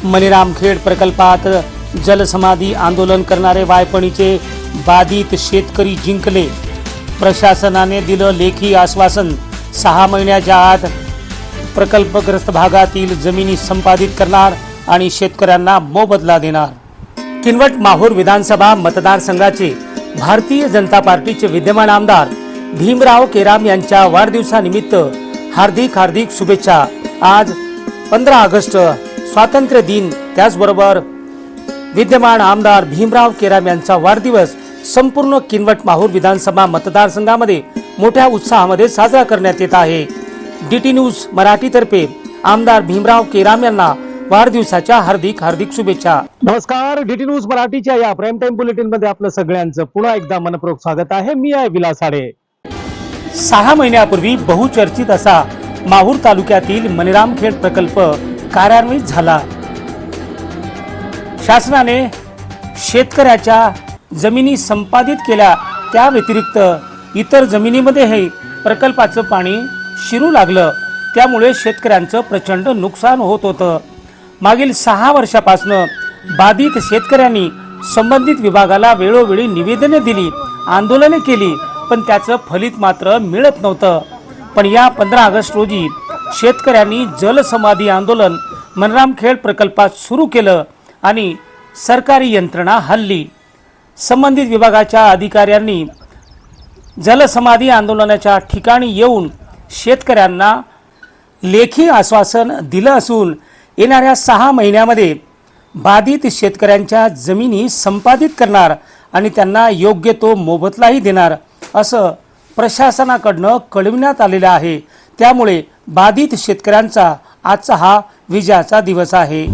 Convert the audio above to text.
मणिरामखेड प्रकल्पात जलसमाधी आंदोलन करणारे वायपणीचे बाधित शेतकरी जिंकले। प्रशासनाने दिलं लेखी आश्वासन, 6 महिन्याच्या आत प्रकल्पग्रस्त भागातील जमिनी संपादित करणार आणि शेतकऱ्यांना मोबदला देणार। किनवट माहूर विधानसभा मतदारसंघाचे भारतीय जनता पार्टीचे विद्यमान आमदार भीमराव केराम यांच्या वाढदिवसानिमित्त हार्दिक शुभेच्छा। आज 15 ऑगस्ट स्वातंत्र्य दिन, त्याचबरोबर विद्यमान आमदार भीमराव केराम यांचा वाढदिवस संपूर्ण किनवट माहूर विधानसभा मतदारसंघामध्ये मोठ्या उत्साहामध्ये साजरा करण्यात येत आहे। डीटी न्यूज मराठीतर्फे आमदार भीमराव केराम यांना वाढदिवसाच्या हार्दिक शुभेच्छा। नमस्कार, डीटी न्यूज मराठीच्या या प्राईम टाइम बुलेटिन मध्ये आपलं सगळ्यांचं पुन्हा एकदा मनपूर्वक स्वागत आहे। मी आहे विलास आडे। 6 महिन्यापूर्वी बहुचर्चित असा माहूर तालुक्यातील मणिरामखेड प्रकल्प कार्यान्वित झाला। शासनाने शेतकऱ्याच्या जमिनी संपादित केल्या, त्या व्यतिरिक्त इतर जमिनीमध्ये हे प्रकल्पाचं पाणी शिरू लागलं, त्यामुळे शेतकऱ्यांचं प्रचंड नुकसान होत होतं। मागील 6 वर्षापासून बाधित शेतकऱ्यांनी संबंधित विभागाला वेळोवेळी निवेदने दिली, आंदोलने केली, पण त्याचं फलित मात्र मिळत नव्हतं। पण या 15 ऑगस्ट रोजी शेतकऱ्यांनी जलसमाधी आंदोलन मणिरामखेड प्रकल्पात सुरू केलं आणि सरकारी यंत्रणा हल्ली। संबंधित विभागाच्या अधिकाऱ्यांनी जलसमाधी आंदोलनाच्या ठिकाणी येऊन शेतकऱ्यांना लेखी आश्वासन दिलं असून येणाऱ्या 6 महिन्यामध्ये बाधित शेतकऱ्यांच्या जमिनी संपादित करणार आणि त्यांना योग्य तो मोबदलाही देणार असं प्रशासनाकडनं कळविण्यात आलेलं आहे। त्यामुळे बाधित शेतकऱ्यांचा आजचा हा विजयाचा दिवस आहे।